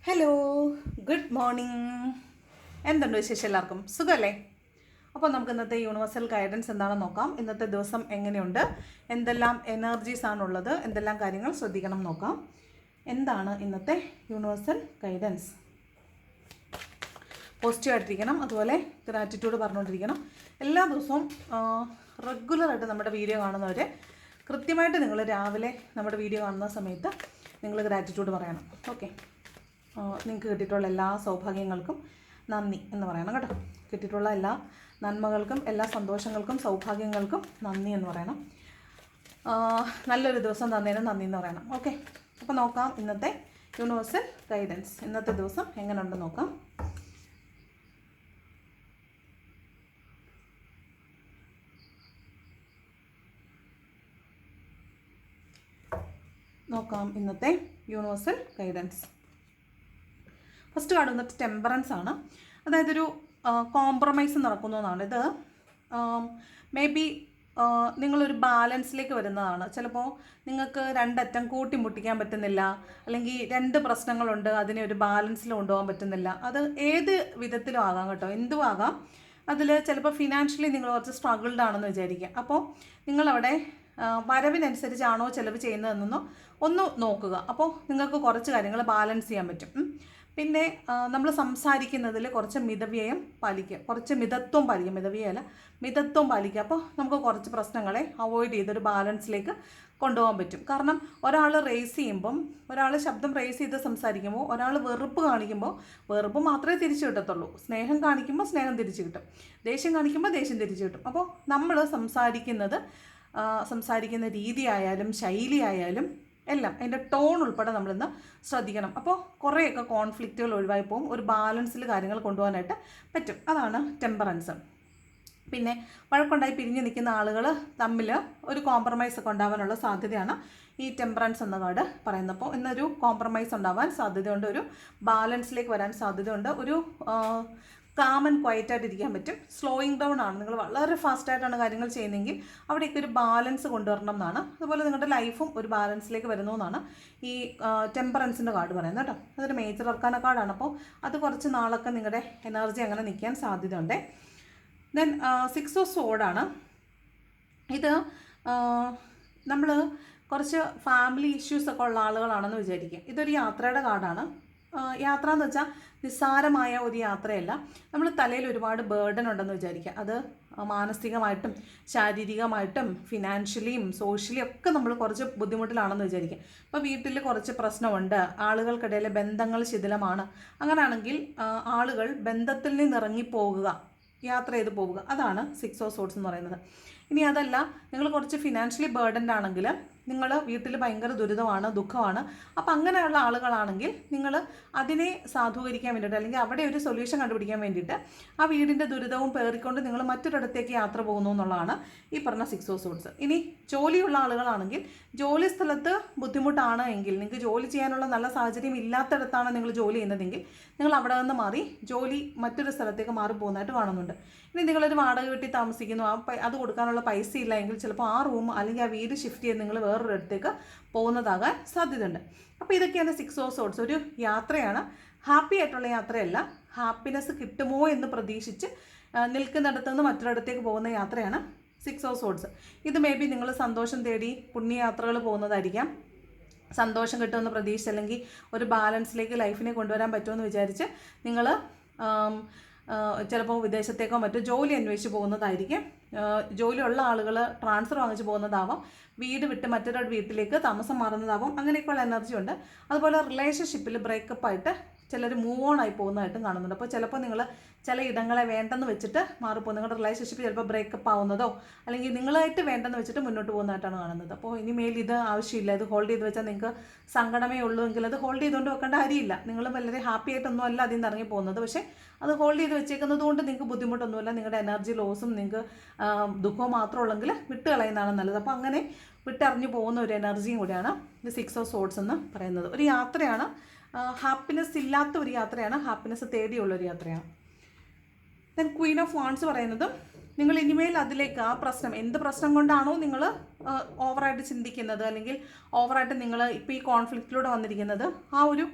Hello, good morning. എന്തുണ്ട് വിശേഷം? എല്ലാവർക്കും സുഖമല്ലേ? അപ്പോൾ നമുക്ക് ഇന്നത്തെ യൂണിവേഴ്സൽ ഗൈഡൻസ് എന്താണെന്ന് നോക്കാം. ഇന്നത്തെ ദിവസം എങ്ങനെയുണ്ട്, എന്തെല്ലാം എനർജീസ് ആണുള്ളത്, എന്തെല്ലാം കാര്യങ്ങൾ ശ്രദ്ധിക്കണം നോക്കാം. എന്താണ് ഇന്നത്തെ യൂണിവേഴ്സൽ ഗൈഡൻസ്? പോസിറ്റീവായിട്ടിരിക്കണം, അതുപോലെ ഗ്രാറ്റിറ്റ്യൂഡ് പറഞ്ഞുകൊണ്ടിരിക്കണം. എല്ലാ ദിവസവും റെഗുലറായിട്ട് നമ്മുടെ വീഡിയോ കാണുന്നവർ കൃത്യമായിട്ട് നിങ്ങൾ രാവിലെ നമ്മുടെ വീഡിയോ കാണുന്ന സമയത്ത് നിങ്ങൾ ഗ്രാറ്റിറ്റ്യൂഡ് പറയണം. ഓക്കെ, നിങ്ങൾക്ക് കിട്ടിയിട്ടുള്ള എല്ലാ സൗഭാഗ്യങ്ങൾക്കും നന്ദി എന്ന് പറയണം കേട്ടോ. കിട്ടിയിട്ടുള്ള എല്ലാ നന്മകൾക്കും എല്ലാ സന്തോഷങ്ങൾക്കും സൗഭാഗ്യങ്ങൾക്കും നന്ദി എന്ന് പറയണം. നല്ലൊരു ദിവസം തന്നതിന് നന്ദി എന്ന് പറയണം. ഓക്കെ, അപ്പോൾ നോക്കാം ഇന്നത്തെ യൂണിവേഴ്സൽ ഗൈഡൻസ്. ഇന്നത്തെ ദിവസം എങ്ങനെയുണ്ടെന്ന് നോക്കാം. ഇന്നത്തെ യൂണിവേഴ്സൽ ഗൈഡൻസ്. ഫസ്റ്റ് കാർഡ് വന്നിട്ട് ടെമ്പറൻസ് ആണ്. അതായത് ഒരു കോംപ്രമൈസ് നടക്കുന്നതാണ്. ഇത് മേ ബി നിങ്ങളൊരു ബാലൻസിലേക്ക് വരുന്നതാണ്. ചിലപ്പോൾ നിങ്ങൾക്ക് രണ്ടറ്റം കൂട്ടിമുട്ടിക്കാൻ പറ്റുന്നില്ല, അല്ലെങ്കിൽ രണ്ട് പ്രശ്നങ്ങളുണ്ട്, അതിനെ ഒരു ബാലൻസിൽ കൊണ്ടുപോകാൻ പറ്റുന്നില്ല. അത് ഏത് വിധത്തിലും ആകാം കേട്ടോ, എന്തും ആകാം. അതിൽ ചിലപ്പോൾ ഫിനാൻഷ്യലി നിങ്ങൾ കുറച്ച് സ്ട്രഗിൾഡ് ആണെന്ന് വിചാരിക്കുക. അപ്പോൾ നിങ്ങളവിടെ വരവിനനുസരിച്ചാണോ ചിലവ് ചെയ്യുന്നതെന്നൊന്നും ഒന്ന് നോക്കുക. അപ്പോൾ നിങ്ങൾക്ക് കുറച്ച് കാര്യങ്ങൾ ബാലൻസ് ചെയ്യാൻ പറ്റും. പിന്നെ നമ്മൾ സംസാരിക്കുന്നതിൽ കുറച്ച് മിതവ്യയം പാലിക്കുക, കുറച്ച് മിതത്വം പാലിക്കുക, മിതവ്യയമല്ല മിതത്വം പാലിക്കുക. അപ്പോൾ നമുക്ക് കുറച്ച് പ്രശ്നങ്ങളെ അവോയ്ഡ് ചെയ്തൊരു ബാലൻസിലേക്ക് കൊണ്ടുപോകാൻ പറ്റും. കാരണം ഒരാൾ റേസ് ചെയ്യുമ്പം, ഒരാൾ ശബ്ദം റേസ് ചെയ്ത് സംസാരിക്കുമ്പോൾ, ഒരാൾ വെറുപ്പ് കാണിക്കുമ്പോൾ വെറുപ്പ് മാത്രമേ തിരിച്ചു കിട്ടത്തുള്ളൂ. സ്നേഹം കാണിക്കുമ്പോൾ സ്നേഹം തിരിച്ചു കിട്ടും, ദേഷ്യം കാണിക്കുമ്പോൾ ദേഷ്യം തിരിച്ചു കിട്ടും. അപ്പോൾ നമ്മൾ സംസാരിക്കുന്ന രീതിയായാലും ശൈലിയായാലും എല്ലാം അതിൻ്റെ ടോൺ ഉൾപ്പെടെ നമ്മളിന്ന് ശ്രദ്ധിക്കണം. അപ്പോൾ കുറേയൊക്കെ കോൺഫ്ലിക്റ്റുകൾ ഒഴിവായി പോകും, ഒരു ബാലൻസിൽ കാര്യങ്ങൾ കൊണ്ടുപോകാനായിട്ട് പറ്റും. അതാണ് ടെമ്പറൻസ്. പിന്നെ വഴക്കുണ്ടായി പിരിഞ്ഞു നിൽക്കുന്ന ആളുകൾ തമ്മിൽ ഒരു കോംപ്രമൈസ് ഒക്കെ ഉണ്ടാവാനുള്ള സാധ്യതയാണ് ഈ ടെമ്പറൻസ് എന്ന കാർഡ് പറയുന്നത്. അപ്പോൾ ഇന്നൊരു കോംപ്രമൈസ് ഉണ്ടാവാൻ സാധ്യതയുണ്ട്, ഒരു ബാലൻസിലേക്ക് വരാൻ സാധ്യതയുണ്ട്, ഒരു കാം ആൻഡ് ക്വയറ്റായിട്ട് ഇരിക്കാൻ പറ്റും. സ്ലോയിങ് ഡൗൺ ആണ്. നിങ്ങൾ വളരെ ഫാസ്റ്റായിട്ടാണ് കാര്യങ്ങൾ ചെയ്യുന്നതെങ്കിൽ അവിടേക്ക് ഒരു ബാലൻസ് കൊണ്ടുവരണം എന്നാണ്. അതുപോലെ നിങ്ങളുടെ ലൈഫും ഒരു ബാലൻസിലേക്ക് വരുന്നു എന്നാണ് ഈ ടെമ്പറൻസിൻ്റെ കാർഡ് പറയുന്നത് കേട്ടോ. അതൊരു മേജർ അർക്കാന കാർഡാണ്. അപ്പോൾ അത് കുറച്ച് നാളൊക്കെ നിങ്ങളുടെ എനർജി അങ്ങനെ നിൽക്കാൻ സാധ്യതയുണ്ട്. ദെൻ 6 ഓഫ് സോഡാണ്. ഇത് നമ്മൾ കുറച്ച് ഫാമിലി ഇഷ്യൂസൊക്കെ ഉള്ള ആളുകളാണെന്ന് വിചാരിക്കുക. ഇതൊരു യാത്രയുടെ കാർഡാണ്. യാത്ര എന്ന് വെച്ചാൽ നിസ്സാരമായ ഒരു യാത്രയല്ല. നമ്മൾ തലയിൽ ഒരുപാട് ബേർഡൻ ഉണ്ടെന്ന് വിചാരിക്കുക. അത് മാനസികമായിട്ടും ശാരീരികമായിട്ടും ഫിനാൻഷ്യലിയും സോഷ്യലിയും ഒക്കെ നമ്മൾ കുറച്ച് ബുദ്ധിമുട്ടിലാണെന്ന് വിചാരിക്കുക. ഇപ്പോൾ വീട്ടിൽ കുറച്ച് പ്രശ്നമുണ്ട്, ആളുകൾക്കിടയിലെ ബന്ധങ്ങൾ ശിഥിലമാണ്. അങ്ങനെയാണെങ്കിൽ ആളുകൾ ബന്ധത്തിൽ നിന്ന് ഇറങ്ങിപ്പോകുക, യാത്ര ചെയ്ത് പോവുക. അതാണ് 6 ഓഫ് സോഡ്സ് എന്ന് പറയുന്നത്. ഇനി അതല്ല, നിങ്ങൾ കുറച്ച് ഫിനാൻഷ്യലി ബേർഡൻഡ് ആണെങ്കിൽ, നിങ്ങൾ വീട്ടിൽ ഭയങ്കര ദുരിതമാണ്, ദുഃഖമാണ്, അപ്പം അങ്ങനെയുള്ള ആളുകളാണെങ്കിൽ നിങ്ങൾ അതിനെ സാധൂകരിക്കാൻ വേണ്ടിയിട്ട്, അല്ലെങ്കിൽ അവിടെ ഒരു സൊല്യൂഷൻ കണ്ടുപിടിക്കാൻ വേണ്ടിയിട്ട് ആ വീടിൻ്റെ ദുരിതവും പേറിക്കൊണ്ട് നിങ്ങൾ മറ്റൊരിടത്തേക്ക് യാത്ര പോകുന്നു എന്നുള്ളതാണ് ഈ പറഞ്ഞ 6 ഓഫ് സോഡ്സ്. ഇനി ജോലിയുള്ള ആളുകളാണെങ്കിൽ, ജോലി സ്ഥലത്ത് ബുദ്ധിമുട്ടാണ് എങ്കിൽ, നിങ്ങൾക്ക് ജോലി ചെയ്യാനുള്ള നല്ല സാഹചര്യം ഇല്ലാത്തിടത്താണ് നിങ്ങൾ ജോലി ചെയ്യുന്നതെങ്കിൽ, നിങ്ങൾ അവിടെ നിന്ന് മാറി ജോലി മറ്റൊരു സ്ഥലത്തേക്ക് മാറി പോകുന്നതായിട്ട് കാണുന്നുണ്ട്. ഇനി നിങ്ങളൊരു വാടക വീട്ടിൽ താമസിക്കുന്നു, അത് കൊടുക്കാനുള്ള പൈസ ഇല്ല എങ്കിൽ ചിലപ്പോൾ ആ റൂം അല്ലെങ്കിൽ ആ വീട് ഷിഫ്റ്റ് ചെയ്ത് നിങ്ങൾ വേറൊരിടത്തേക്ക് പോകുന്നതാകാൻ സാധ്യതയുണ്ട്. അപ്പോൾ ഇതൊക്കെയാണ് 6 ഓഫ് സോഡ്സ്. ഒരു യാത്രയാണ്, ഹാപ്പി ആയിട്ടുള്ള യാത്രയല്ല. ഹാപ്പിനെസ് കിട്ടുമോ എന്ന് പ്രതീക്ഷിച്ച് നിൽക്കുന്നിടത്തു നിന്ന് മറ്റൊരിടത്തേക്ക് പോകുന്ന യാത്രയാണ് 6 ഓഫ് സോഡ്സ്. ഇത് മേ ബി നിങ്ങൾ സന്തോഷം തേടി പുണ്യയാത്രകൾ പോകുന്നതായിരിക്കാം. സന്തോഷം കിട്ടുമെന്ന് പ്രതീക്ഷിച്ച്, അല്ലെങ്കിൽ ഒരു ബാലൻസിലേക്ക് ലൈഫിനെ കൊണ്ടുവരാൻ പറ്റുമെന്ന് വിചാരിച്ച് നിങ്ങൾ ചിലപ്പോൾ വിദേശത്തേക്കോ മറ്റോ ജോലി അന്വേഷിച്ച് പോകുന്നതായിരിക്കും. ജോലിയുള്ള ആളുകൾ ട്രാൻസ്ഫർ വാങ്ങിച്ച് പോകുന്നതാവാം, വീട് വിട്ട് മറ്റൊരു വീട്ടിലേക്ക് താമസം മാറുന്നതാവാം. അങ്ങനെയൊക്കെയുള്ള എനർജി ഉണ്ട്. അതുപോലെ റിലേഷൻഷിപ്പിൽ ബ്രേക്കപ്പായിട്ട് ചിലർ മൂവ് ഓൺ ആയി പോകുന്നതായിട്ടും കാണുന്നുണ്ട്. അപ്പോൾ ചിലപ്പോൾ നിങ്ങൾ ചില ഇടങ്ങളെ വേണ്ടെന്ന് വെച്ചിട്ട് മാറിപ്പോകും. നിങ്ങളുടെ റിലേഷൻഷിപ്പ് ചിലപ്പോൾ ബ്രേക്കപ്പ് ആവുന്നതോ അല്ലെങ്കിൽ നിങ്ങളായിട്ട് വേണ്ടെന്ന് വെച്ചിട്ട് മുന്നോട്ട് പോകുന്നതായിട്ടാണ് കാണുന്നത്. അപ്പോൾ ഇനിമേൽ ഇത് ആവശ്യമില്ല, ഇത് ഹോൾഡ് ചെയ്ത് വെച്ചാൽ നിങ്ങൾക്ക് സങ്കടമേ ഉള്ളൂ എങ്കിൽ അത് ഹോൾഡ് ചെയ്തുകൊണ്ട് വെക്കേണ്ട കാര്യമില്ല. നിങ്ങൾ വളരെ ഹാപ്പി ആയിട്ടൊന്നും അല്ല അതിൽ നിന്ന് ഇറങ്ങി പോകുന്നത്. പക്ഷേ അത് ഹോൾഡ് ചെയ്ത് വെച്ചേക്കുന്നത് കൊണ്ട് നിങ്ങൾക്ക് ബുദ്ധിമുട്ടൊന്നുമില്ല. നിങ്ങളുടെ എനർജി ലോസും നിങ്ങൾക്ക് ദുഃഖവും മാത്രമേ ഉള്ളെങ്കിൽ വിട്ട് കളയുന്നതാണ് നല്ലത്. അപ്പോൾ അങ്ങനെ വിട്ടറിഞ്ഞു പോകുന്ന ഒരു എനർജിയും കൂടിയാണ് ഇത് 6 ഓഫ് സോഡ്സ് എന്ന് പറയുന്നത്. ഒരു യാത്രയാണ്, ഹാപ്പിനെസ് ഇല്ലാത്ത ഒരു യാത്രയാണ്, ഹാപ്പിനെസ് തേടിയുള്ളൊരു യാത്രയാണ്. ദെൻ ക്വീൻ ഓഫ് വാൺസ് പറയുന്നതും നിങ്ങൾ ഇനിമേൽ അതിലേക്ക് ആ പ്രശ്നം, എന്ത് പ്രശ്നം കൊണ്ടാണോ നിങ്ങൾ ഓവറായിട്ട് ചിന്തിക്കുന്നത്, അല്ലെങ്കിൽ ഓവറായിട്ട് നിങ്ങൾ ഇപ്പോൾ ഈ കോൺഫ്ലിക്റ്റിലൂടെ വന്നിരിക്കുന്നത്, ആ ഒരു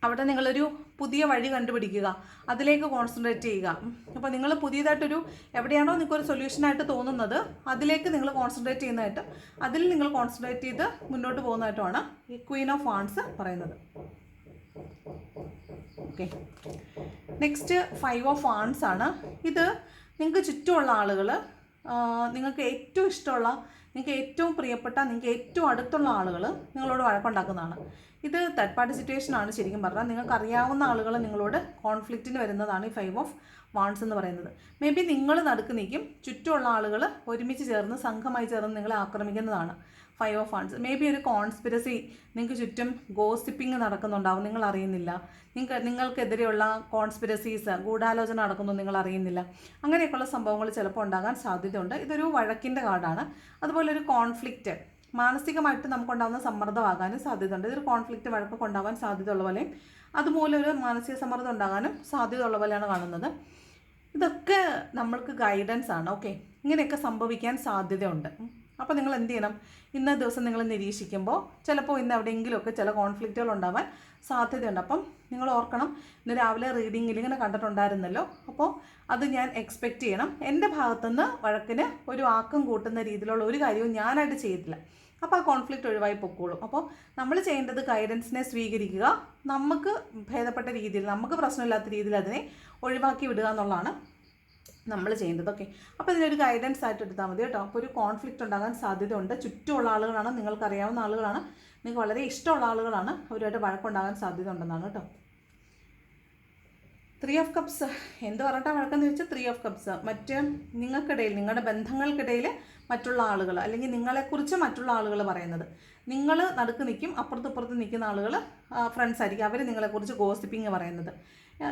അവിടെ നിങ്ങളൊരു പുതിയ വഴി കണ്ടുപിടിക്കുക, അതിലേക്ക് കോൺസെൻട്രേറ്റ് ചെയ്യുക. അപ്പോൾ നിങ്ങൾ പുതിയതായിട്ടൊരു എവിടെയാണോ നിങ്ങൾക്കൊരു സൊല്യൂഷനായിട്ട് തോന്നുന്നത് അതിലേക്ക് നിങ്ങൾ കോൺസെൻട്രേറ്റ് ചെയ്യുന്നതായിട്ട്, അതിൽ നിങ്ങൾ കോൺസെൻട്രേറ്റ് ചെയ്ത് മുന്നോട്ട് പോകുന്നതായിട്ടുമാണ് ഈ ക്വീൻ ഓഫ് വാൺസ് പറയുന്നത്. ഓക്കെ, നെക്സ്റ്റ് 5 ഓഫ് വാൺസ് ആണ്. ഇത് നിങ്ങൾക്ക് ചുറ്റുമുള്ള ആളുകൾ, നിങ്ങൾക്ക് ഏറ്റവും ഇഷ്ടമുള്ള, നിങ്ങൾക്ക് ഏറ്റവും പ്രിയപ്പെട്ട, നിങ്ങൾക്ക് ഏറ്റവും അടുത്തുള്ള ആളുകൾ നിങ്ങളോട് വഴക്കുണ്ടാക്കുന്നതാണ്. ഇത് തേർഡ് പാർട്ടി സിറ്റുവേഷനാണ് ശരിക്കും പറഞ്ഞാൽ. നിങ്ങൾക്ക് അറിയാവുന്ന ആളുകൾ നിങ്ങളോട് കോൺഫ്ലിക്റ്റിന് വരുന്നതാണ് ഈ 5 ഓഫ് വാൺസ് എന്ന് പറയുന്നത്. മേ ബി നിങ്ങൾ നടുക്ക് നിൽക്കും, ചുറ്റുമുള്ള ആളുകൾ ഒരുമിച്ച് ചേർന്ന് സംഘമായി ചേർന്ന് നിങ്ങളെ ആക്രമിക്കുന്നതാണ് 5 ഓഫ് വാൺസ്. മേ ബി ഒരു കോൺസ്പിരസി നിങ്ങൾക്ക് ചുറ്റും ഗോസിപ്പിംഗ് നടക്കുന്നുണ്ടാവും, നിങ്ങൾ അറിയുന്നില്ല. നിങ്ങൾക്കെതിരെയുള്ള കോൺസ്പിരസീസ്, ഗൂഢാലോചന നടക്കുന്നു, നിങ്ങൾ അറിയുന്നില്ല. അങ്ങനെയൊക്കെയുള്ള സംഭവങ്ങൾ ചിലപ്പോൾ ഉണ്ടാകാൻ സാധ്യതയുണ്ട്. ഇതൊരു വഴക്കിൻ്റെ കാർഡാണ്. അതുപോലെ ഒരു കോൺഫ്ലിക്റ്റ്, മാനസികമായിട്ട് നമുക്കുണ്ടാകുന്ന സമ്മർദ്ദമാകാനും സാധ്യതയുണ്ട്. ഇതൊരു കോൺഫ്ലിക്റ്റ്, വഴക്കൊക്കെ ഉണ്ടാകാൻ സാധ്യതയുള്ള പോലെയും അതുപോലെ ഒരു മാനസിക സമ്മർദ്ദം ഉണ്ടാകാനും സാധ്യതയുള്ള പോലെയാണ് കാണുന്നത്. ഇതൊക്കെ നമ്മൾക്ക് ഗൈഡൻസ് ആണ്. ഓക്കെ, ഇങ്ങനെയൊക്കെ സംഭവിക്കാൻ സാധ്യതയുണ്ട്. അപ്പോൾ നിങ്ങൾ എന്ത് ചെയ്യണം? ഇന്ന ദിവസം നിങ്ങൾ നിരീക്ഷിക്കുമ്പോൾ ചിലപ്പോൾ ഇന്ന് എവിടെയെങ്കിലുമൊക്കെ ചില കോൺഫ്ലിക്റ്റുകൾ ഉണ്ടാവാൻ സാധ്യതയുണ്ട്. അപ്പം നിങ്ങൾ ഓർക്കണം, ഇന്ന് രാവിലെ റീഡിങ്ങിൽ ഇങ്ങനെ കണ്ടിട്ടുണ്ടായിരുന്നല്ലോ, അപ്പോൾ അത് ഞാൻ എക്സ്പെക്റ്റ് ചെയ്യണം. എൻ്റെ ഭാഗത്തുനിന്ന് വഴക്കിന് ഒരു ആക്കം കൂട്ടുന്ന രീതിയിലുള്ള ഒരു കാര്യവും ഞാനായിട്ട് ചെയ്തില്ല. അപ്പോൾ ആ കോൺഫ്ലിക്റ്റ് ഒഴിവായി പൊക്കോളും. അപ്പോൾ നമ്മൾ ചെയ്യേണ്ടത് ഗൈഡൻസിനെ സ്വീകരിക്കുക, നമുക്ക് ഭേദപ്പെട്ട രീതിയിൽ, നമുക്ക് പ്രശ്നമില്ലാത്ത രീതിയിൽ അതിനെ ഒഴിവാക്കി വിടുക എന്നുള്ളതാണ് നമ്മൾ ചെയ്യേണ്ടത്. ഓക്കെ, അപ്പോൾ ഇതിനൊരു ഗൈഡൻസ് ആയിട്ട് എടുത്താൽ മതി കേട്ടോ. അപ്പോൾ ഒരു കോൺഫ്ലിക്റ്റ് ഉണ്ടാകാൻ സാധ്യതയുണ്ട്. ചുറ്റുമുള്ള ആളുകളാണ്, നിങ്ങൾക്കറിയാവുന്ന ആളുകളാണ്, നിങ്ങൾക്ക് വളരെ ഇഷ്ടമുള്ള ആളുകളാണ്, അവരുമായിട്ട് വഴക്കുണ്ടാകാൻ സാധ്യത ഉണ്ടെന്നാണ് കേട്ടോ. 3 ഓഫ് കപ്സ് എന്ത് പറഞ്ഞിട്ടാണ് വഴക്കെന്ന് ചോദിച്ചാൽ 3 ഓഫ് കപ്സ് മറ്റ് നിങ്ങൾക്കിടയിൽ, നിങ്ങളുടെ ബന്ധങ്ങൾക്കിടയിൽ മറ്റുള്ള ആളുകൾ, അല്ലെങ്കിൽ നിങ്ങളെക്കുറിച്ച് മറ്റുള്ള ആളുകൾ പറയുന്നത്, നിങ്ങൾ നടുക്ക് നിൽക്കും, അപ്പുറത്ത് നിൽക്കുന്ന ആളുകൾ ഫ്രണ്ട്സ് ആയിരിക്കും, അവർ നിങ്ങളെക്കുറിച്ച് ഗോസിപ്പിംഗ് പറയുന്നത്.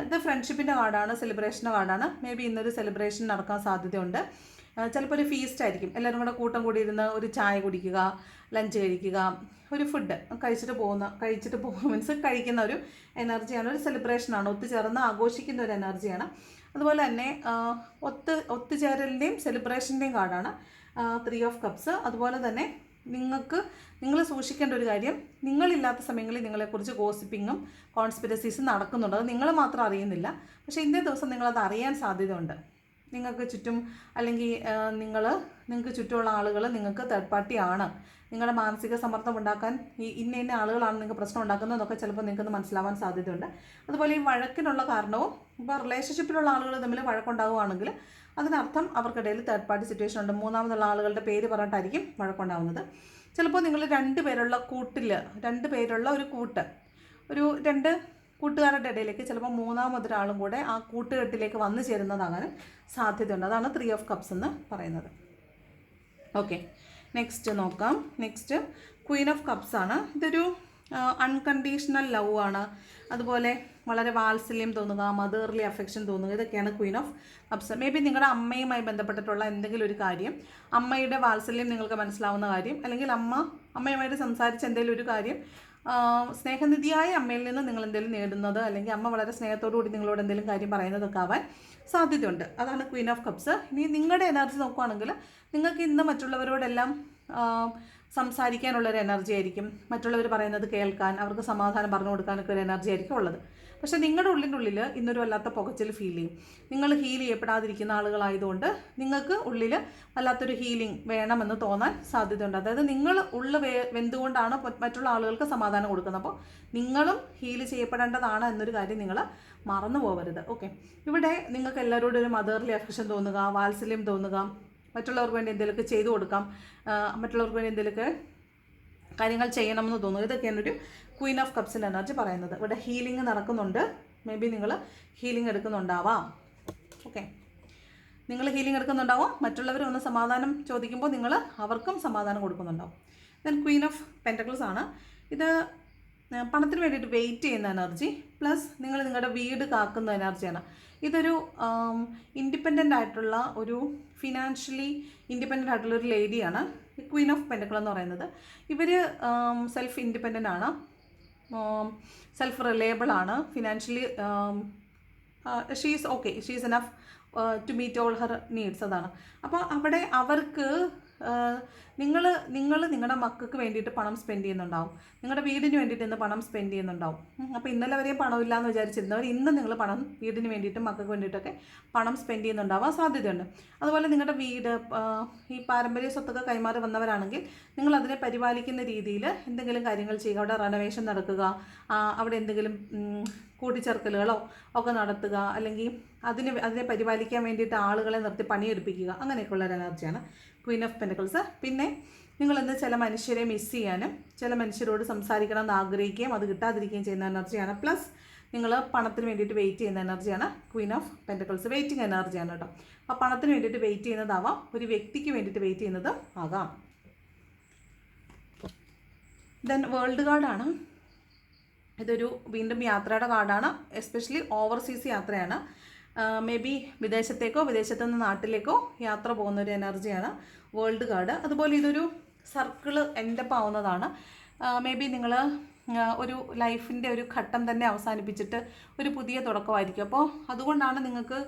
ഇത് ഫ്രണ്ട്ഷിപ്പിൻ്റെ കാർഡാണ്, സെലിബ്രേഷൻ്റെ കാർഡാണ്. മേ ബി ഇന്നൊരു സെലിബ്രേഷൻ നടക്കാൻ സാധ്യതയുണ്ട്. ചിലപ്പോൾ ഒരു ഫീസ്റ്റ് ആയിരിക്കും, എല്ലാവരും കൂടെ കൂട്ടം കൂടി ഇരുന്ന് ഒരു ചായ കുടിക്കുക, ലഞ്ച് കഴിക്കുക, ഒരു ഫുഡ് കഴിച്ചിട്ട് പോകുക മീൻസ് കഴിക്കുന്ന ഒരു എനർജിയാണ്, ഒരു സെലിബ്രേഷനാണ്, ഒത്തുചേർന്ന് ആഘോഷിക്കുന്ന ഒരു എനർജിയാണ്. അതുപോലെ തന്നെ ഒത്തുചേരലിൻ്റെയും സെലിബ്രേഷൻ്റെയും കാർഡാണ് 3 ഓഫ് കപ്സ്. അതുപോലെ തന്നെ നിങ്ങൾ സൂക്ഷിക്കേണ്ട ഒരു കാര്യം, നിങ്ങളില്ലാത്ത സമയങ്ങളിൽ നിങ്ങളെക്കുറിച്ച് ഗോസിപ്പിങ്ങും കോൺസ്പിരസീസും നടക്കുന്നുണ്ട്. അത് നിങ്ങൾ മാത്രം അറിയുന്നില്ല, പക്ഷേ ഇന്നേ ദിവസം നിങ്ങളത് അറിയാൻ സാധ്യതയുണ്ട്. നിങ്ങൾക്ക് ചുറ്റും, അല്ലെങ്കിൽ നിങ്ങൾക്ക് ചുറ്റുമുള്ള ആളുകൾ നിങ്ങൾക്ക് തേർഡ് പാർട്ടിയാണ്, നിങ്ങളുടെ മാനസിക സമ്മർദ്ദം ഉണ്ടാക്കാൻ ഇന്ന ആളുകളാണ് നിങ്ങൾക്ക് പ്രശ്നം ഉണ്ടാക്കുന്നതെന്നൊക്കെ ചിലപ്പോൾ നിങ്ങൾക്കൊന്ന് മനസ്സിലാവാൻ സാധ്യതയുണ്ട്. അതുപോലെ ഈ വഴക്കിനുള്ള കാരണവും, ഇപ്പോൾ റിലേഷൻഷിപ്പിലുള്ള ആളുകൾ തമ്മിൽ വഴക്കുണ്ടാവുകയാണെങ്കിൽ അതിനർത്ഥം അവർക്കിടയിൽ തേർഡ് പാർട്ടി സിറ്റുവേഷൻ ഉണ്ട്. മൂന്നാമതുള്ള ആളുകളുടെ പേര് പറഞ്ഞിട്ടായിരിക്കും വഴക്കുണ്ടാവുന്നത്. ചിലപ്പോൾ നിങ്ങൾ 2 പേരുള്ള ഒരു കൂട്ട്, ഒരു 2 കൂട്ടുകാരുടെ ഇടയിലേക്ക് ചിലപ്പോൾ മൂന്നാമതൊരാളും കൂടെ ആ കൂട്ടുകെട്ടിലേക്ക് വന്നു ചേരുന്നതാകാനും സാധ്യതയുണ്ട്. അതാണ് 3 ഓഫ് കപ്സ് എന്ന് പറയുന്നത്. ഓക്കെ, നെക്സ്റ്റ് നോക്കാം. നെക്സ്റ്റ് ക്വീൻ ഓഫ് കപ്സ് ആണ്. ഇതൊരു അൺകണ്ടീഷണൽ ലവ് ആണ്. അതുപോലെ വളരെ വാത്സല്യം തോന്നുക, മദർലി അഫെക്ഷൻ തോന്നുക, ഇതൊക്കെയാണ് Queen of cups. May be നിങ്ങളുടെ അമ്മയുമായി ബന്ധപ്പെട്ടിട്ടുള്ള എന്തെങ്കിലും ഒരു കാര്യം, അമ്മയുടെ വാത്സല്യം നിങ്ങൾക്ക് മനസ്സിലാവുന്ന കാര്യം, അല്ലെങ്കിൽ അമ്മയുമായിട്ട് സംസാരിച്ച എന്തെങ്കിലും ഒരു കാര്യം, സ്നേഹനിധിയായ അമ്മയിൽ നിന്ന് നിങ്ങൾ എന്തെങ്കിലും നേടുന്നത്, അല്ലെങ്കിൽ അമ്മ വളരെ സ്നേഹത്തോടു കൂടി നിങ്ങളോട് എന്തെങ്കിലും കാര്യം പറയുന്നതൊക്കെ ആവാൻ സാധ്യതയുണ്ട്. അതാണ് ക്വീൻ ഓഫ് കപ്സ്. ഇനി നിങ്ങളുടെ എനർജി നോക്കുകയാണെങ്കിൽ നിങ്ങൾക്ക് ഇന്ന് മറ്റുള്ളവരോടെല്ലാം സംസാരിക്കാനുള്ളൊരു എനർജി ആയിരിക്കും, മറ്റുള്ളവർ പറയുന്നത് കേൾക്കാൻ, അവർക്ക് സമാധാനം പറഞ്ഞു കൊടുക്കാനൊക്കെ ഒരു എനർജി ആയിരിക്കും ഉള്ളത്. പക്ഷേ നിങ്ങളുടെ ഉള്ളിൽ ഇന്നൊരു വല്ലാത്ത പുകച്ചിൽ ഫീൽ ചെയ്യും. നിങ്ങൾ ഹീൽ ചെയ്യപ്പെടാതിരിക്കുന്ന ആളുകളായതുകൊണ്ട് നിങ്ങൾക്ക് ഉള്ളിൽ വല്ലാത്തൊരു ഹീലിംഗ് വേണമെന്ന് തോന്നാൻ സാധ്യതയുണ്ട്. അതായത് നിങ്ങൾ വെന്തുകൊണ്ടാണ് മറ്റുള്ള ആളുകൾക്ക് സമാധാനം കൊടുക്കുന്നത്. അപ്പോൾ നിങ്ങളും ഹീൽ ചെയ്യപ്പെടേണ്ടതാണ് എന്നൊരു കാര്യം നിങ്ങൾ മറന്നു പോകരുത്. ഓക്കെ, ഇവിടെ നിങ്ങൾക്ക് എല്ലാവരോടും ഒരു മദർലി അഫെക്ഷൻ തോന്നുക, വാത്സല്യം തോന്നുക, മറ്റുള്ളവർക്ക് വേണ്ടി എന്തെങ്കിലുമൊക്കെ ചെയ്തു കൊടുക്കാം, മറ്റുള്ളവർക്ക് വേണ്ടി എന്തെങ്കിലുമൊക്കെ കാര്യങ്ങൾ ചെയ്യണമെന്ന് തോന്നുന്നു. ഇതൊക്കെയാണ് ഒരു ക്വീൻ ഓഫ് കപ്സിൻ്റെ എനർജി പറയുന്നത്. ഇവിടെ ഹീലിംഗ് നടക്കുന്നുണ്ട്. മേ ബി നിങ്ങൾ ഹീലിംഗ് എടുക്കുന്നുണ്ടാവാം. ഓക്കെ, നിങ്ങൾ ഹീലിംഗ് എടുക്കുന്നുണ്ടാവാം. മറ്റുള്ളവർ ഒന്ന് സമാധാനം ചോദിക്കുമ്പോൾ നിങ്ങൾ അവർക്കും സമാധാനം കൊടുക്കുന്നുണ്ടാവും. ദെൻ ക്വീൻ ഓഫ് പെൻറ്റക്കിൾസ് ആണ്. ഇത് പണത്തിന് വേണ്ടിയിട്ട് വെയിറ്റ് ചെയ്യുന്ന എനർജി, പ്ലസ് നിങ്ങൾ നിങ്ങളുടെ വീട് കാക്കുന്ന എനർജിയാണ്. ഇതൊരു ഇൻഡിപെൻഡൻ്റ് ആയിട്ടുള്ള, ഒരു ഫിനാൻഷ്യലി ഇൻഡിപെൻഡൻ്റ് ആയിട്ടുള്ള ഒരു ലേഡിയാണ് ക്വീൻ ഓഫ് പെൻറ്റക്കിൾ എന്ന് പറയുന്നത്. ഇവർ സെൽഫ് ഇൻഡിപെൻഡൻ്റ് ആണ്, സെൽഫ് റിലയബിൾ ആണ്, financially she's enough to meet all her needs. അതാണ്. അപ്പോൾ അവിടെ അവർക്ക് നിങ്ങൾ നിങ്ങളുടെ മക്കൾക്ക് വേണ്ടിയിട്ട് പണം സ്പെൻഡ് ചെയ്യുന്നുണ്ടാവും, നിങ്ങളുടെ വീടിന് വേണ്ടിയിട്ട് ഇന്ന് പണം സ്പെൻഡ് ചെയ്യുന്നുണ്ടാവും. അപ്പോൾ ഇന്നലെ വരെയും പണമില്ല എന്ന് വിചാരിച്ചിരുന്നവർ ഇന്ന് നിങ്ങൾ പണം വീടിന് വേണ്ടിയിട്ടും മക്കൾക്ക് വേണ്ടിയിട്ടൊക്കെ പണം സ്പെൻഡ് ചെയ്യുന്നുണ്ടാവാൻ സാധ്യതയുണ്ട്. അതുപോലെ നിങ്ങളുടെ വീട് ഈ പാരമ്പര്യ സ്വത്തൊക്കെ കൈമാറി വന്നവരാണെങ്കിൽ നിങ്ങൾ അതിനെ പരിപാലിക്കുന്ന രീതിയിൽ എന്തെങ്കിലും കാര്യങ്ങൾ ചെയ്യുക. അവിടെ റെനോവേഷൻ നടക്കുക, അവിടെ എന്തെങ്കിലും കൂട്ടിച്ചേർക്കലുകളോ ഒക്കെ നടത്തുക, അല്ലെങ്കിൽ അതിനെ പരിപാലിക്കാൻ വേണ്ടിയിട്ട് ആളുകളെ നിർത്തി പണിയെടുപ്പിക്കുക, അങ്ങനെയൊക്കെയുള്ള ഒരു എനർജിയാണ് ക്വീൻ ഓഫ് പെൻറ്റക്കിൾസ്. പിന്നെ നിങ്ങളിന്ന് ചില മനുഷ്യരെ മിസ് ചെയ്യാനും ചില മനുഷ്യരോട് സംസാരിക്കണം എന്ന് ആഗ്രഹിക്കുകയും അത് കിട്ടാതിരിക്കുകയും ചെയ്യുന്ന എനർജിയാണ്. പ്ലസ് നിങ്ങൾ പണത്തിന് വേണ്ടിയിട്ട് വെയിറ്റ് ചെയ്യുന്ന എനർജിയാണ് ക്വീൻ ഓഫ് പെൻറ്റക്കിൾസ്. വെയിറ്റിംഗ് എനർജിയാണ് കേട്ടോ. അപ്പോൾ പണത്തിന് വേണ്ടിയിട്ട് വെയിറ്റ് ചെയ്യുന്നതാവാം, ഒരു വ്യക്തിക്ക് വേണ്ടിയിട്ട് വെയിറ്റ് ചെയ്യുന്നത് ആകാം. ദെൻ വേൾഡ് കാർഡാണ്. ഇതൊരു വീണ്ടും യാത്രയുടെ കാർഡാണ്. എസ്പെഷ്യലി ഓവർസീസ് യാത്രയാണ്. മേ ബി വിദേശത്തേക്കോ വിദേശത്തു നിന്ന് നാട്ടിലേക്കോ യാത്ര പോകുന്നൊരു എനർജിയാണ് വേൾഡ് കാർഡ്. അതുപോലെ ഇതൊരു സർക്കിള് എൻഡപ്പ് ആവുന്നതാണ്. മേ ബി നിങ്ങൾ ഒരു ലൈഫിൻ്റെ ഒരു ഘട്ടം തന്നെ അവസാനിപ്പിച്ചിട്ട് ഒരു പുതിയ തുടക്കമായിരിക്കും. അപ്പോൾ അതുകൊണ്ടാണ് നിങ്ങൾക്ക്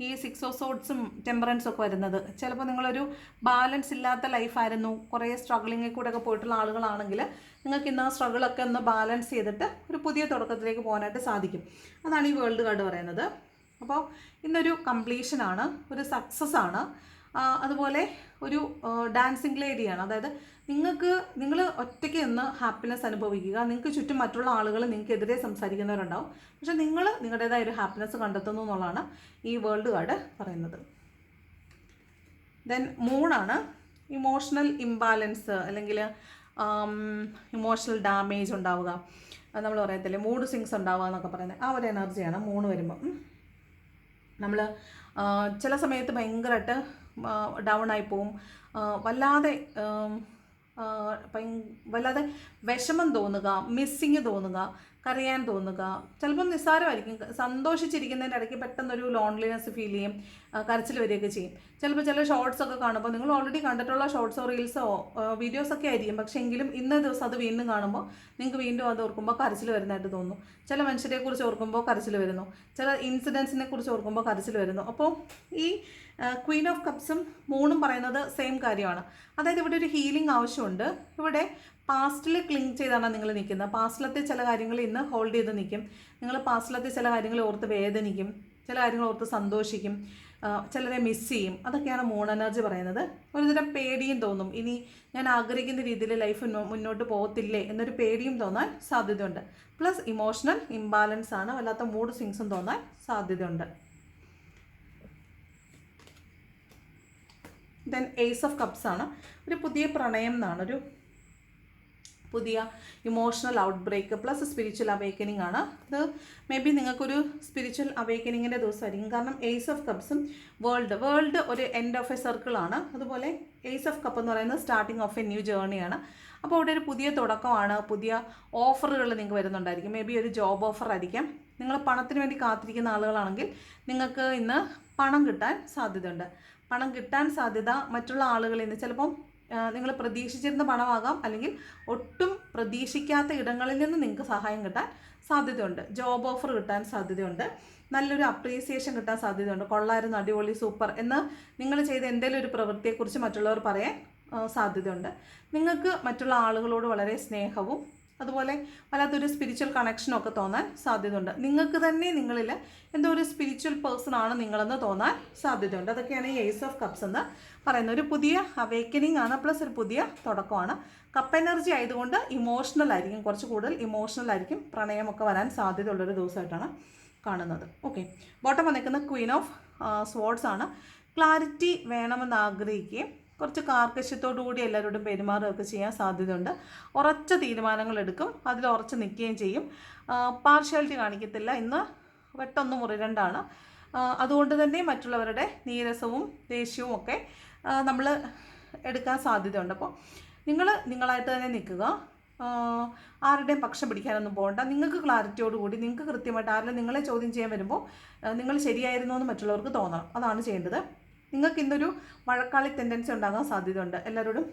ഈ 6 ഓഫ് സോഡ്സും ടെമ്പറൻസും ഒക്കെ വരുന്നത്. ചിലപ്പോൾ നിങ്ങളൊരു ബാലൻസ് ഇല്ലാത്ത ലൈഫായിരുന്നു, കുറേ സ്ട്രഗിളിങ്ങിൽ കൂടെ ഒക്കെ പോയിട്ടുള്ള ആളുകളാണെങ്കിൽ നിങ്ങൾക്ക് ഇന്ന് ആ സ്ട്രഗിളൊക്കെ ഒന്ന് ബാലൻസ് ചെയ്തിട്ട് ഒരു പുതിയ തുടക്കത്തിലേക്ക് പോകാനായിട്ട് സാധിക്കും. അതാണ് ഈ വേൾഡ് കാർഡ് പറയുന്നത്. അപ്പോൾ ഇന്നൊരു കംപ്ലീഷനാണ്, ഒരു സക്സസ് ആണ്. അതുപോലെ ഒരു ഡാൻസിങ് ലേഡിയാണ്. അതായത് നിങ്ങൾ ഒറ്റയ്ക്ക് നിന്ന് ഹാപ്പിനെസ് അനുഭവിക്കുക. നിങ്ങൾക്ക് ചുറ്റും മറ്റുള്ള ആളുകൾ നിങ്ങൾക്കെതിരെ സംസാരിക്കുന്നവരുണ്ടാവും, പക്ഷെ നിങ്ങൾ നിങ്ങളുടേതായ ഒരു ഹാപ്പിനെസ് കണ്ടെത്തുന്നു എന്നുള്ളതാണ് ഈ വേൾഡ് കാർഡ് പറയുന്നത്. ദെൻ മൂണാണ്. ഇമോഷണൽ ഇംബാലൻസ് അല്ലെങ്കിൽ ഇമോഷണൽ ഡാമേജ് ഉണ്ടാവുക, നമ്മൾ പറയത്തില്ലേ മൂഡ് സ്വിങ്സ് ഉണ്ടാവുക എന്നൊക്കെ പറയുന്നത്, ആ ഒരു എനർജിയാണ് മൂന്ന് വരുമ്പം. നമ്മൾ ചില സമയത്ത് ഭയങ്കരമായിട്ട് ഡൗൺ ആയി പോവും, വല്ലാതെ വിഷമം തോന്നുക, മിസ്സിങ് തോന്നുക, കരയാൻ തോന്നുക. ചിലപ്പം നിസ്സാരമായിരിക്കും, സന്തോഷിച്ചിരിക്കുന്നതിൻ്റെ ഇടയ്ക്ക് പെട്ടെന്നൊരു ലോൺലിനെസ് ഫീൽ ചെയ്യും, കരച്ചിൽ വരികയൊക്കെ ചെയ്യും. ചിലപ്പോൾ ചില ഷോർട്സൊക്കെ കാണുമ്പോൾ നിങ്ങൾ ഓൾറെഡി കണ്ടിട്ടുള്ള ഷോർട്സോ റീൽസോ വീഡിയോസൊക്കെ ആയിരിക്കും, പക്ഷേ എങ്കിലും ഇന്ന ദിവസം അത് വീണ്ടും കാണുമ്പോൾ നിങ്ങൾക്ക് വീണ്ടും അത് ഓർക്കുമ്പോൾ കരച്ചിൽ വരുന്നതായിട്ട് തോന്നുന്നു. ചില മനുഷ്യരെക്കുറിച്ച് ഓർക്കുമ്പോൾ കരച്ചിൽ വരുന്നു, ചില ഇൻസിഡൻസിനെ കുറിച്ച് ഓർക്കുമ്പോൾ കരച്ചിൽ വരുന്നു. അപ്പോൾ ഈ ക്വീൻ ഓഫ് കപ്സും മൂണും പറയുന്നത് സെയിം കാര്യമാണ്. അതായത് ഇവിടെ ഒരു ഹീലിംഗ് ആവശ്യമുണ്ട്. ഇവിടെ പാസ്റ്റിൽ ക്ലിങ് ചെയ്താണ് നിങ്ങൾ നിൽക്കുന്നത്. പാസ്റ്റിലത്തെ ചില കാര്യങ്ങൾ ഇന്ന് ഹോൾഡ് ചെയ്ത് നിൽക്കും. നിങ്ങൾ പാസ്റ്റിലത്തെ ചില കാര്യങ്ങൾ ഓർത്ത് വേദനിക്കും, ചില കാര്യങ്ങൾ ഓർത്ത് സന്തോഷിക്കും, ചിലരെ മിസ് ചെയ്യും. അതൊക്കെയാണ് മൂൺ എനർജി പറയുന്നത്. ഒരുതരം പേടിയും തോന്നും, ഇനി ഞാൻ ആഗ്രഹിക്കുന്ന രീതിയിൽ ലൈഫ് മുന്നോട്ട് പോകത്തില്ലേ എന്നൊരു പേടിയും തോന്നാൻ സാധ്യതയുണ്ട്. പ്ലസ് ഇമോഷണൽ ഇംബാലൻസ് ആണ്, വല്ലാത്ത മൂഡ് സ്വിങ്സും തോന്നാൻ സാധ്യതയുണ്ട്. ദെൻ ഏസ് ഓഫ് കപ്സ് ആണ്. ഒരു പുതിയ പ്രണയം എന്നാണ്, ഒരു പുതിയ emotional outbreak plus spiritual awakening ആണ്. ഇത് മേ ബി നിങ്ങൾക്കൊരു സ്പിരിച്വൽ അവേക്കനിങ്ങിൻ്റെ ദിവസമായിരിക്കും. കാരണം ഏസ് ഓഫ് കപ്സും വേൾഡ് ഒരു എൻഡ് ഓഫ് എ സർക്കിളാണ്. അതുപോലെ ഏസ് ഓഫ് കപ്പ് എന്ന് പറയുന്നത് സ്റ്റാർട്ടിങ് ഓഫ് എ ന്യൂ ജേർണിയാണ്. അപ്പോൾ ഇവിടെ ഒരു പുതിയ തുടക്കമാണ്, പുതിയ ഓഫറുകൾ നിങ്ങൾക്ക് വരുന്നുണ്ടായിരിക്കും. മേ ബി ഒരു ജോബ് ഓഫർ ആയിരിക്കാം. നിങ്ങൾ പണത്തിന് വേണ്ടി കാത്തിരിക്കുന്ന ആളുകളാണെങ്കിൽ നിങ്ങൾക്ക് ഇന്ന് പണം കിട്ടാൻ സാധ്യതയുണ്ട്. പണം കിട്ടാൻ സാധ്യത മറ്റുള്ള ആളുകളിൽ നിന്ന് ചിലപ്പം നിങ്ങൾ പ്രതീക്ഷിച്ചിരുന്ന പണമാകാം, അല്ലെങ്കിൽ ഒട്ടും പ്രതീക്ഷിക്കാത്ത ഇടങ്ങളിൽ നിന്ന് നിങ്ങൾക്ക് സഹായം കിട്ടാൻ സാധ്യതയുണ്ട്. ജോബ് ഓഫർ കിട്ടാൻ സാധ്യതയുണ്ട്, നല്ലൊരു അപ്രീസിയേഷൻ കിട്ടാൻ സാധ്യതയുണ്ട്. കൊള്ളായിരുന്നു, അടിപൊളി, സൂപ്പർ എന്ന് നിങ്ങൾ ചെയ്ത എന്തെങ്കിലും ഒരു പ്രവൃത്തിയെക്കുറിച്ച് മറ്റുള്ളവർ പറയാൻ സാധ്യതയുണ്ട്. നിങ്ങൾക്ക് മറ്റുള്ള ആളുകളോട് വളരെ സ്നേഹവും അതുപോലെ വല്ലാത്തൊരു സ്പിരിച്വൽ കണക്ഷനൊക്കെ തോന്നാൻ സാധ്യതയുണ്ട്. നിങ്ങൾക്ക് തന്നെ നിങ്ങളിൽ എന്തോ ഒരു സ്പിരിച്വൽ പേഴ്സൺ ആണ് നിങ്ങളെന്ന് തോന്നാൻ സാധ്യതയുണ്ട്. അതൊക്കെയാണ് ഈ ഏസ് ഓഫ് കപ്സ് എന്ന് പറയുന്നത്. ഒരു പുതിയ അവേക്കനിങ് ആണ്, പ്ലസ് ഒരു പുതിയ തുടക്കമാണ്. കപ്പ് എനർജി ആയതുകൊണ്ട് ഇമോഷണൽ ആയിരിക്കും, കുറച്ച് കൂടുതൽ ഇമോഷണൽ ആയിരിക്കും, പ്രണയമൊക്കെ വരാൻ സാധ്യതയുള്ളൊരു ദിവസമായിട്ടാണ് കാണുന്നത്. ഓക്കെ, ബോട്ടം വന്നിരിക്കുന്ന ക്വീൻ ഓഫ് സ്വോർഡ്സ് ആണ്. ക്ലാരിറ്റി വേണമെന്ന് ആഗ്രഹിക്കുകയും കുറച്ച് കാർക്കശ്യത്തോടു കൂടി എല്ലാവരോടും പെരുമാറുകയൊക്കെ ചെയ്യാൻ സാധ്യതയുണ്ട്. ഉറച്ച തീരുമാനങ്ങൾ എടുക്കും, അതിൽ ഉറച്ച് നിൽക്കുകയും ചെയ്യും. പാർഷ്യാലിറ്റി കാണിക്കത്തില്ല. ഇന്ന് വെട്ടൊന്ന് മുറിരണ്ടാണ്. അതുകൊണ്ട് തന്നെ മറ്റുള്ളവരുടെ നീരസവും ദേഷ്യവും ഒക്കെ നമ്മൾ എടുക്കാൻ സാധ്യതയുണ്ട്. അപ്പോൾ നിങ്ങളായിട്ട് തന്നെ നിൽക്കുക, ആരുടെയും പക്ഷം പിടിക്കാനൊന്നും പോകണ്ട. നിങ്ങൾക്ക് ക്ലാരിറ്റിയോടുകൂടി നിങ്ങൾക്ക് കൃത്യമായിട്ട് ആരെങ്കിലും നിങ്ങളെ ചോദ്യം ചെയ്യാൻ വരുമ്പോൾ നിങ്ങൾ ശരിയായിരുന്നോ എന്ന് മറ്റുള്ളവർക്ക് തോന്നണം. അതാണ് ചെയ്യേണ്ടത്. നിങ്ങൾക്ക് ഇന്നൊരു വഴക്കാളി ടെൻഡൻസി ഉണ്ടാകാൻ സാധ്യതയുണ്ട്. എല്ലാവരോടും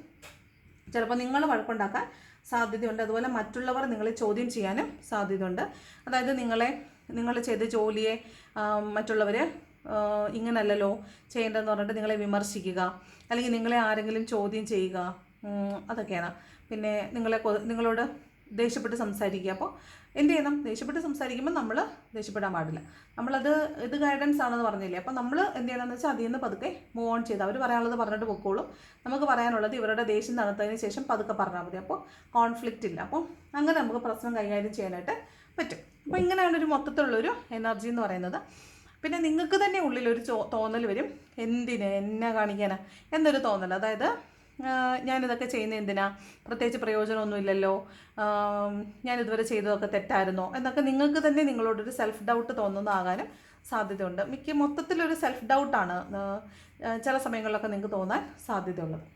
ചിലപ്പോൾ നിങ്ങൾ വഴക്കുണ്ടാക്കാൻ സാധ്യതയുണ്ട്. അതുപോലെ മറ്റുള്ളവർ നിങ്ങളെ ചോദ്യം ചെയ്യാനും സാധ്യതയുണ്ട്. അതായത് നിങ്ങൾ ചെയ്ത ജോലിയെ മറ്റുള്ളവർ ഇങ്ങനല്ലല്ലോ ചെയ്യേണ്ടതെന്ന് പറഞ്ഞിട്ട് നിങ്ങളെ വിമർശിക്കുക, അല്ലെങ്കിൽ നിങ്ങളെ ആരെങ്കിലും ചോദ്യം ചെയ്യുക, അതൊക്കെയാണ്. പിന്നെ നിങ്ങളോട് ദേഷ്യപ്പെട്ട് സംസാരിക്കുക. അപ്പോൾ എന്ത് ചെയ്യണം? ദേഷ്യപ്പെട്ട് സംസാരിക്കുമ്പോൾ നമ്മൾ ദേഷ്യപ്പെടാൻ പാടില്ല. ഇത് ഗൈഡൻസ് ആണെന്ന് പറഞ്ഞില്ലേ. അപ്പോൾ നമ്മൾ എന്ത് ചെയ്യണമെന്ന് വെച്ചാൽ അതിൽ നിന്ന് പതുക്കെ മൂവ് ഓൺ ചെയ്ത് അവർ പറയാനുള്ളത് പറഞ്ഞിട്ട് പൊക്കോളും. നമുക്ക് പറയാനുള്ളത് ഇവരുടെ ദേഷ്യം തണുത്തതിന് ശേഷം പതുക്കെ പറഞ്ഞാൽ മതി. അപ്പോൾ കോൺഫ്ലിക്റ്റ് ഇല്ല. അപ്പോൾ അങ്ങനെ നമുക്ക് പ്രശ്നം കൈകാര്യം ചെയ്യാനായിട്ട് പറ്റും. അപ്പോൾ ഇങ്ങനെയാണ് ഒരു മൊത്തത്തിലുള്ളൊരു എനർജി എന്ന് പറയുന്നത്. പിന്നെ നിങ്ങൾക്ക് തന്നെ ഉള്ളിലൊരു തോന്നൽ വരും, എന്നെ കാണിക്കാനാ എന്നൊരു തോന്നൽ. അതായത് ഞാനിതൊക്കെ ചെയ്യുന്നത് എന്തിനാ, പ്രത്യേകിച്ച് പ്രയോജനമൊന്നുമില്ലല്ലോ, ഞാനിതുവരെ ചെയ്തതൊക്കെ തെറ്റായിരുന്നോ എന്നൊക്കെ നിങ്ങൾക്ക് തന്നെ നിങ്ങളോടൊരു സെൽഫ് ഡൗട്ട് തോന്നുന്നതാകാനും സാധ്യതയുണ്ട്. മൊത്തത്തിലൊരു സെൽഫ് ഡൗട്ടാണ് ചില സമയങ്ങളിലൊക്കെ നിങ്ങൾക്ക് തോന്നാൻ സാധ്യതയുള്ളത്.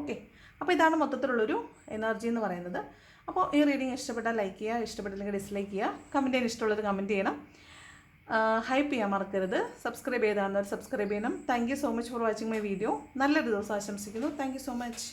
ഓക്കെ, അപ്പോൾ ഇതാണ് മൊത്തത്തിലുള്ളൊരു എനർജി എന്ന് പറയുന്നത്. അപ്പോൾ ഈ റീഡിങ് ഇഷ്ടപ്പെട്ടാൽ ലൈക്ക് ചെയ്യുക, ഇഷ്ടപ്പെട്ടില്ലെങ്കിൽ ഡിസ്ലൈക്ക് ചെയ്യുക, കമൻറ്റ് ചെയ്യാൻ ഇഷ്ടമുള്ളത് കമൻറ്റ് ചെയ്യണം, ഹൈപ്പ് ചെയ്യാൻ മറക്കരുത്. സബ്സ്ക്രൈബ് ചെയ്താൽ സബ്സ്ക്രൈബ് ചെയ്യണം. Thank you so much for watching my video. നല്ലൊരു ദിവസം ആശംസിക്കുന്നു. Thank you so much.